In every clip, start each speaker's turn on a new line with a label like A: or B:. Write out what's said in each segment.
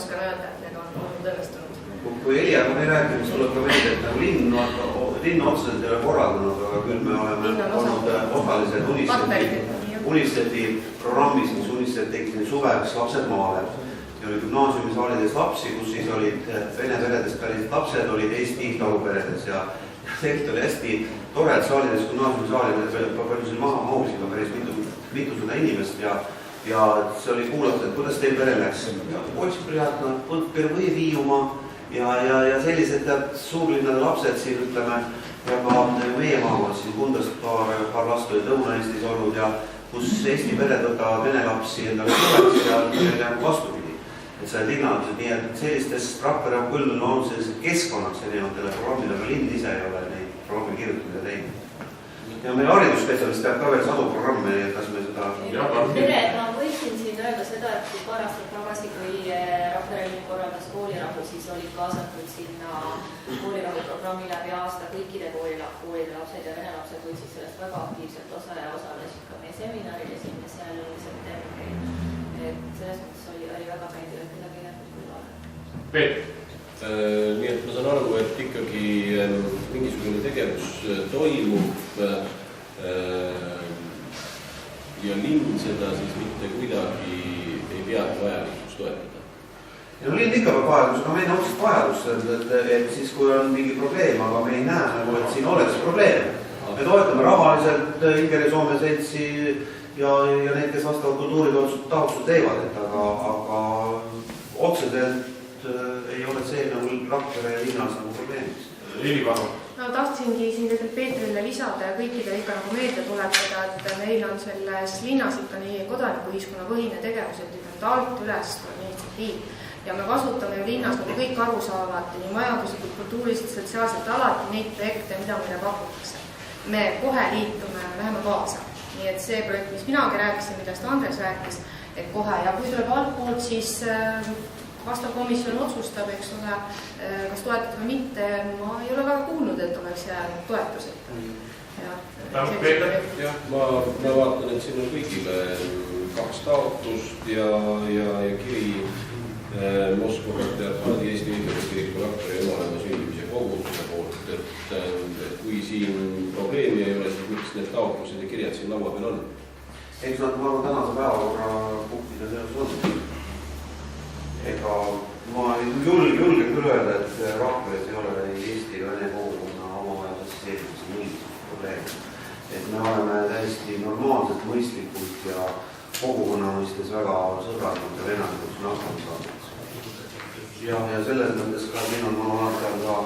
A: oskan öelda, et need on olnud õnnestunud.
B: Kui Eliaga me räägime, siis tuleb ka meelde, et linn otseselt ei ole korraldanud, aga küll me oleme olnud osalised UNICEF-i programmis, mis UNICEF tegi suveks lapsed maale. Ja oli gümnaasiumisaalides lapsi, kus siis olid vene peredest pärit lapsed, olid Eesti lauluperedes ja tegelikult oli hästi tore, et saalides gümnaasiumisaalides palju siin maha mahusid päris mitusada inimest ja see oli kuulata, et kuidas teil pere läks. Poiss priatna, Põltpere või Riiumaa ja sellised suurlinnade lapsed siin ütleme ja ka meie maamas siin Kundast paar last olid Lõuna-Eestis olnud ja kus Eesti pered võtavad vene lapsi endale tuleks ja vastupidi. Et see linnadused, nii et sellistes Rakvere on küll olnud sellised keskkonnaks erinevatele programmidele, aga linn ise ei ole neid programmi kirjutamine teinud. Ja meil haridusspetsialist peab ka veel sadu programme, nii et kas me seda...
C: Ma võiksin siin öelda seda, et kui paar aastat tagasi, kui Rakvere linn korraldas koolirahu, siis olid kaasatud sinna koolirahu programmi läbi aasta kõikide koolide lapsed ja vene lapsed võtsid sellest väga aktiivselt osa ja osalesid ka meie seminaril esimesel septembril. Et selles mõttes oli väga meeldiv, et midagi jäänud küll ole.
D: Peet?
E: Nii et ma saan aru, et ikkagi mingisugune tegevus toimub ja linn seda siis mitte kuidagi ei pea vajalikuks toetada.
B: Ja linn ikka peab vajadus, aga meil on otsest vajadus, et siis kui on mingi probleem, aga me ei näe, et siin oleks probleem. Me toetame rahaliselt Ingeri Soome seltsi ja need, kes vastavad kultuuritaotlused teevad, aga otseselt ei ole see nagu Rakvere linnas nagu probleemiks.
D: Liili Paru.
A: No tahtsingi siin tegelikult Peetrile lisada ja kõikidele ikka nagu meelde tuletada, et meil on selles linnas ikka nii kodanikuühiskonna põhine tegevus, et alt üles on initsiatiiv ja me kasutame ju linnas, nagu kõik aru saavad, nii majanduslikult, kultuuriliselt, sotsiaalselt alati neid projekte, mida meile pakutakse. Me kohe liitume, läheme kaasa. Nii et see projekt, mis minagi rääkisin, millest Andres rääkis, et kohe ja kui tuleb altpoolt, siis vastav komisjon otsustab, eks ole, kas toetada või mitte. Ma ei ole väga kuulnud, et oleks jäänud toetused.
E: Ma vaatan, et siin on kõigile 2 taotlust ja kiri Moskva patriarhaadi Eesti Õigeusu Kiriku Rakvere Jumalaema sündimise koguduse poolt, et kui siin probleemi ei ole, siis miks need taotlused ja kirjad siin laua peal on?
B: Eks nad ma tänase päevakorra punktide seoses on. Ega ma julgen küll öelda, et Rakveres ei ole Eesti ja Vene kogukonna omavahelise seerimise mõistused probleemi. Et me oleme täiesti normaalselt, mõistlikult ja kogukonna mõistes väga sõbralikult ja venelikult siin hakkama saanud. Ja selles mõttes ka siin on alati ka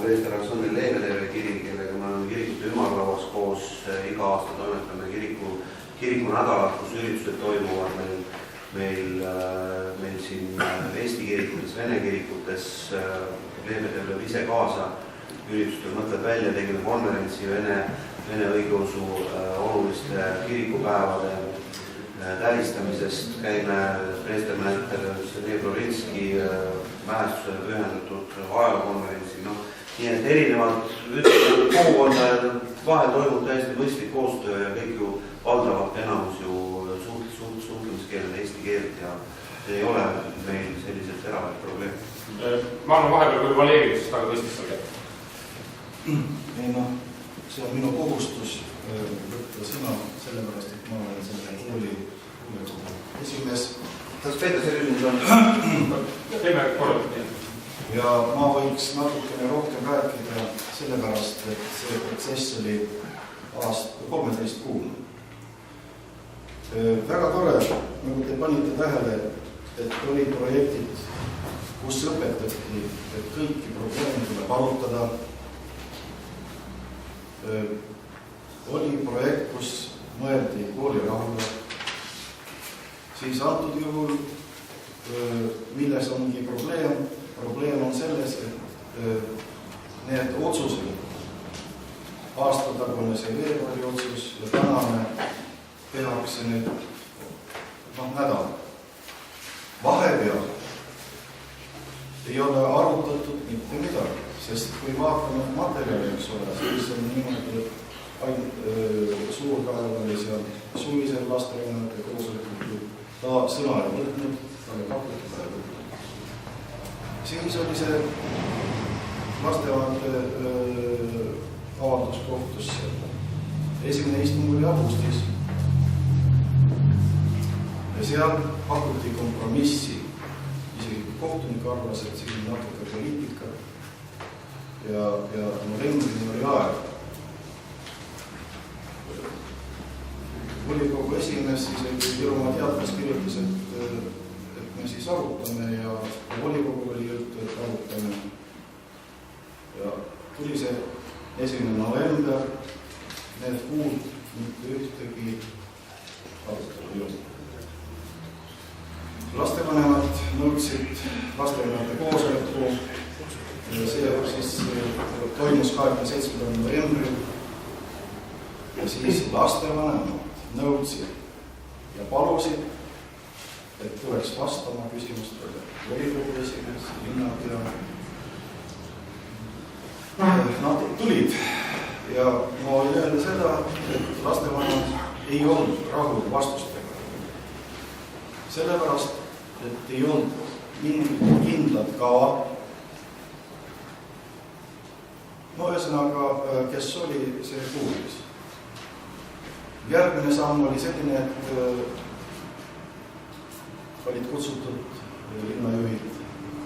B: Preester Aleksandri Leeveteeve kirik, kellega me oleme kirikute ümarlauas koos iga aasta toimetame kiriku nädalat, kus üritused toimuvad meil siin Eesti kirikutes, Vene kirikutes. Leeveteeve ise kaasa üritustel mõtled välja, tegime konverentsi Vene õigeusu oluliste kirikupäevade tähistamisest, käime Preestermäeter Sergei Florinski mälestusele pühendatud ajalookonverentsi. Nii et erinevad kogukondade vahel toimub täiesti mõistlik koostöö ja kõik ju valdavalt enamus ju suhtlemiskeeled eesti keelt ja ei ole meil sellised teravaid probleeme.
D: Ma arvan vahepeal, kui Valeerid siis taga tõstis seal kätte.
F: Ei see on minu kohustus võtta sõna sellepärast, et ma olen selle kooli esimees.
B: Kas Peeter see küsimus on?
D: Teeme korralt.
F: Ja ma võiks natukene rohkem rääkida sellepärast, et see protsess oli 13 kuul. Väga tore, nagu te panite tähele, et oli projektid, kus õpetati, et kõiki probleeme tuleb arutada. Oli projekt, kus mõeldi koolirahule. Siis antud juhul, milles ongi probleem. Probleem on selles, et need otsused, aastatagune see veebruari otsus ja tänane tehakse nüüd nädal. Vahepeal ei ole arutatud mitte midagi, sest kui vaatame materjali, eks ole, siis on niimoodi, et Suurkaev oli seal suvisel lastevanemate koosolekul, ta sõna ei võtnud, ta oli pakutud. siis oli see lastevanemate avaldus kohtusse. Esimene istung oli augustis ja seal pakuti kompromissi. Isegi kohtunik arvas, et siin natuke poliitika ja novembrini oli aeg. Volikogu esimees siis Virumaa Teatris kirjutas, et me siis arutame ja volikogu oli juttu, et arutame. Ja tuli see 1. november, need kuud mitte ühtegi arutelu juurde. Lastevanemad nõudsid lastevanemate koosoleku. See siis toimus 27. novembril ja siis lastevanemad nõudsid ja palusid, et tuleks vastama küsimustele volikogu esimees, linnapea. Nad tulid ja ma võin öelda seda, et lastevanemad ei olnud rahul vastustega. Sellepärast, et ei olnud mingit kindlat kava. No ühesõnaga, kes oli, see kuulis. Järgmine samm oli selline, et olid kutsutud linnajuhid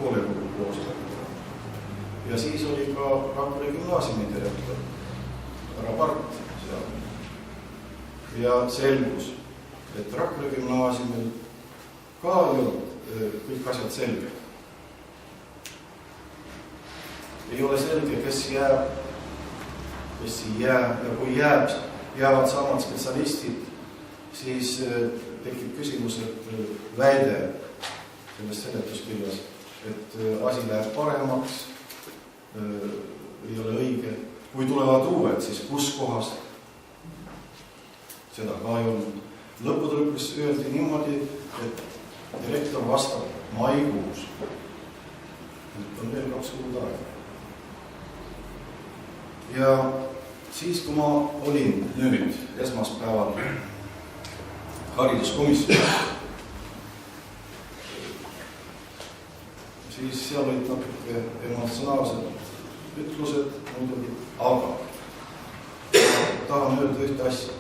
F: hoolekogu koosolekule. Ja siis oli ka Rakvere gümnaasiumi direktor, härra Part seal. Ja selgus, et Rakvere gümnaasiumil ka ei olnud kõik asjad selged. Ei ole selge, kes jääb, kes ei jää ja kui jäävad samad spetsialistid, siis tekib küsimus, et väide selles seletuskirjas, et asi läheb paremaks, ei ole õige. Kui tulevad uued, siis kus kohast? Seda ka ei olnud. Lõppude lõpus öeldi niimoodi, et direktor vastab maikuus. Nüüd on veel 2 kuud aega. Ja siis, kui ma olin nüüd esmaspäeval hariduskomisjonis, siis seal olid natuke emotsionaalsed ütlused, muidugi, aga tahan öelda ühte asja.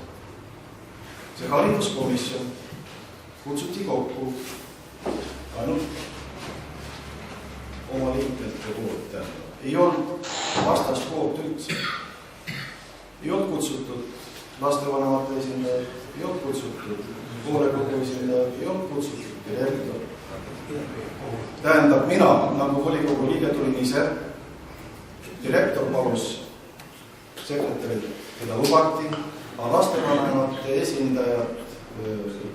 F: See hariduskomisjon kutsuti kokku ainult oma liikmete poolt. Ei olnud vastaspoolt üldse. Ei olnud kutsutud lastevanemate esindajad, ei olnud kutsutud hoolekogu esindajad, ei olnud kutsutud direktor. Tähendab, mina nagu volikogu liige tulin ise, direktor palus sekretärid, keda lubati, aga lastevanemate esindajad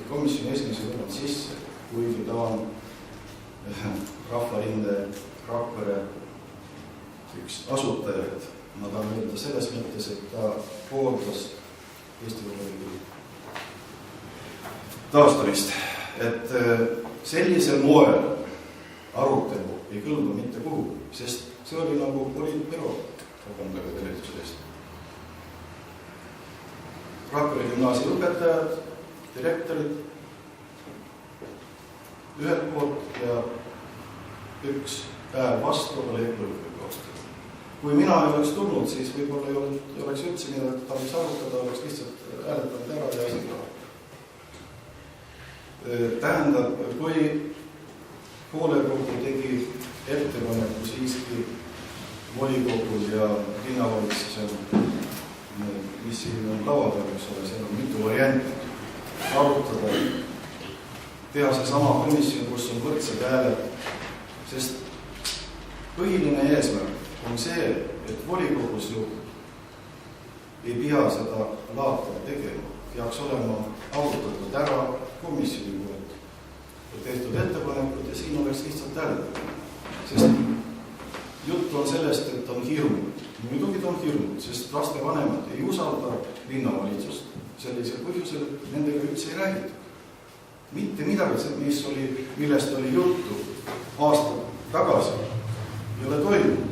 F: komisjoni esimees ei tulnud sisse, kuigi ta on Rahvarinde Rakvere üks asutajaid. Ma tahan öelda selles mõttes, et ta pooldas Eesti Vabariigi taastamist. Et sellisel moel arutelu ei kõlba mitte kuhu, sest see oli nagu poliitbüroo, vabandage teletusest. Rakvere gümnaasiumi õpetajad, direktorid ühelt poolt ja üks päev vastu oli ekoloogide koostöö. Kui mina ei oleks tulnud, siis võib-olla ei oleks üldse mida tarvis arutada, oleks lihtsalt hääletanud ära ja esindanud. Tähendab, kui hoolekogu tegi ettepaneku siiski volikogul ja linnavalitsusel, mis siin on laua peal, eks ole, seal on mitu varianti arutada, teha see sama komisjon, kus on võrdsed hääled, sest põhiline eesmärk on see, et volikogus ju ei pea seda laata tegema, peaks olema arutatud ära komisjoni poolt ja tehtud ettepanekud ja siin oleks lihtsalt hääletada. Sest jutt on sellest, et on hirmud. Muidugi on hirmud, sest lastevanemad ei usalda linnavalitsust sellisel põhjusel, et nendega üldse ei räägitud. Mitte midagi, millest oli juttu aasta tagasi, ei ole toimunud.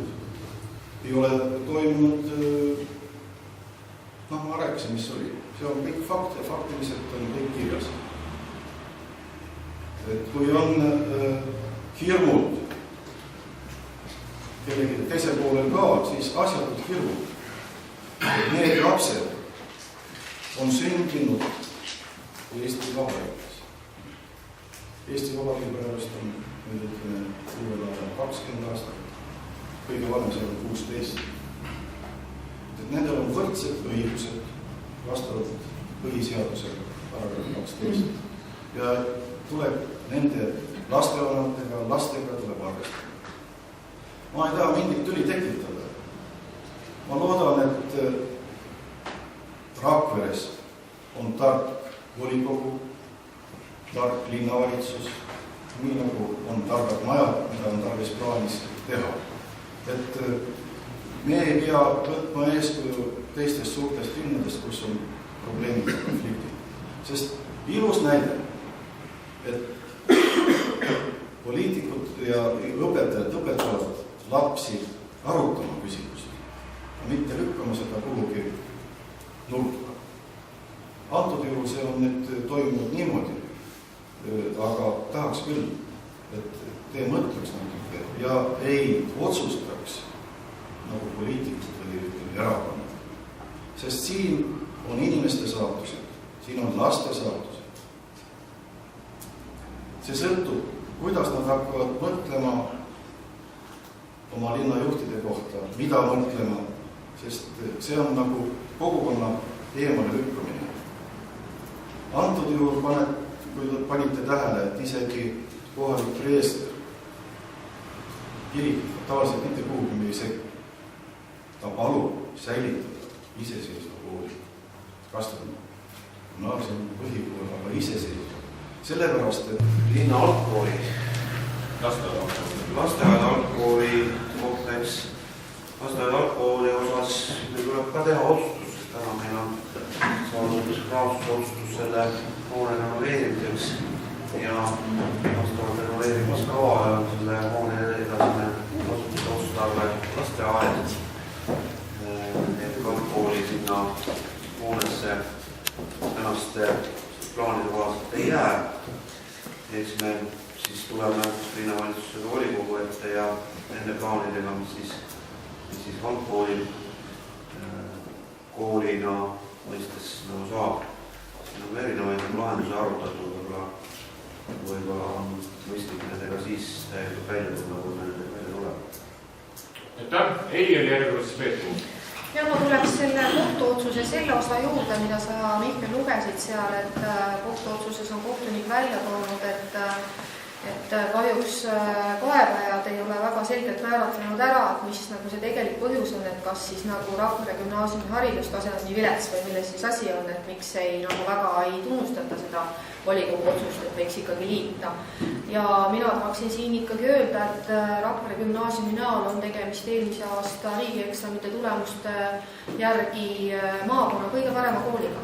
F: Ei ole toimunud, ma rääkisin, mis oli. See on kõik fakt ja faktiliselt on kõik kirjas. Et kui on hirmud kellegi teisel poolel ka, siis asjatult hirmub. Need lapsed on sündinud Eesti Vabariigis. Eesti Vabariigi pärast on nüüd ütleme uuel ajal 20 aastat, kõige varem seal on 16. Et nendel on võrdsed õigused vastavalt põhiseadusega paragrahv 12. Ja tuleb nende lastega tuleb arvestada. Ma ei taha mingit tüli tekitada. Ma loodan, et Rakveres on tark volikogu, tark linnavalitsus, nii nagu on targad majad, mida on tarvis plaanis teha. Et me ei pea võtma eeskuju teistest suurtest linnadest, kus on probleemid ja konfliktid. Sest ilus näide, et poliitikud ja õpetajad õpetavad lapsi arutama küsimusi, mitte lükkama seda kuhugi nurka. Antud juhul see on nüüd toimunud niimoodi, aga tahaks küll, et te mõtleks natuke ja ei otsustaks nagu poliitikud või erakonnad. Sest siin on inimeste saatused, siin on laste saatused. See sõltub, kuidas nad hakkavad mõtlema oma linnajuhtide kohta, mida mõtlema, sest see on nagu kogukonna eemale lükkamine. Antud juhul kui panite tähele, et isegi kohalik preester kirik tavaliselt mitte kuhugi ei sekku. Ta palub säilitada iseseisva kooli. Kas ta on gümnaasium, põhikool, aga iseseisva. Sellepärast, et
B: linna algkooli, lasteaed algkooli kompleks, lasteaed algkooli osas meil tuleb ka teha otsustus, sest täna meil on saanud otsustus selle hoone renoveerimiseks ja vastavalt renoveerimiskava ja selle hoone edasine otstarve lasteaed. Need algkooli sinna hoonesse tänaste plaanide kohaselt ei jää. Eks me siis tuleme linnavalitsusega volikogu ette ja nende plaanidega, mis siis algkooli koolina mõistes nagu saab. Siin on erinevaid lahendusi arutatud, võib-olla on mõistlik nendega siis täielikult välja tulla, kui me nendega välja tuleme.
D: Aitäh! Eili oli järgmine Peetu.
A: Ja ma tuleks selle kohtuotsuse selle osa juurde, mida sa Mihkel lugesid seal, et kohtuotsuses on kohtunik välja toonud, et kahjuks kaebajad ei ole väga selgelt määratlenud ära, et mis nagu see tegelik põhjus on, et kas siis nagu Rakvere gümnaasiumi haridustase on nii vilets või milles siis asi on, et miks ei nagu väga ei tunnustata seda volikogu otsust, et võiks ikkagi liita. Ja mina tahaksin siin ikkagi öelda, et Rakvere gümnaasiumi näol on tegemist eelmise aasta riigieksamite tulemuste järgi maakonna kõige parema kooliga.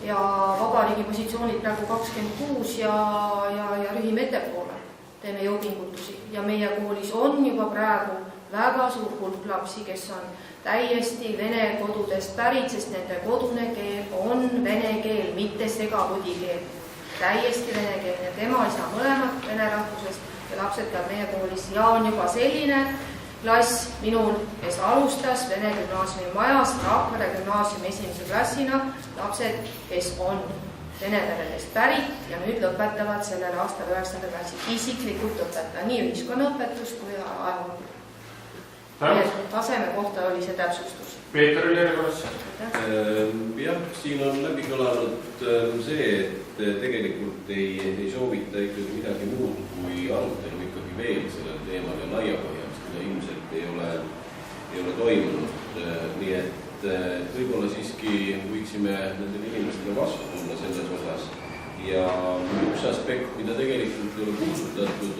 A: Ja vabariigi positsioonid praegu 26 ja rühime ettepoole. Teeme jõupingutusi. Ja meie koolis on juba praegu väga suur hulk lapsi, kes on täiesti vene kodudest pärit, sest nende kodune keel on vene keel, mitte segakodi keel. Täiesti vene keel ja tema isa mõlemad vene rahvusest ja lapsed peab meie koolis. Ja on juba selline klass minul, kes alustas Vene gümnaasiumi majas Rakvere gümnaasiumi esimese klassina, lapsed, kes on vene peredest pärit ja nüüd lõpetavad sellel aastal 9. klassi. Isiklikult õpetaja nii ühiskonnaõpetust kui ajalugu. Taseme kohta oli see täpsustus.
D: Peeter oli järjekorras.
E: Jah, siin on läbi kõlanud see, et tegelikult ei soovita ikkagi midagi muud kui arutelu ikkagi veel sellel teemal ja laiapõhjast, mida ilmselt ei ole toimunud. Nii et võib-olla siiski võiksime nendele inimestele vastu tulla selles osas. Ja üks aspekt, mida tegelikult ei ole puudutatud,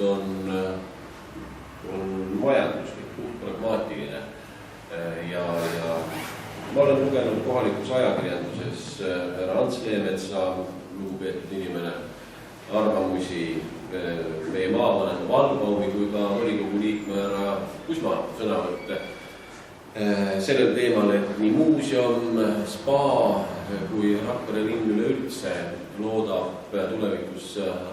E: on majanduslik, pragmaatiline. Ja ma olen lugenud kohalikus ajakirjanduses härra Ants Leemetsa, lugupeetud inimene, arvamusi meie maavanema Valbaumi kui ka volikogu liikme härra Kusma sõnavõtte sellel teemal, et nii muuseum, spa kui Rakvere linn üleüldse loodab tulevikus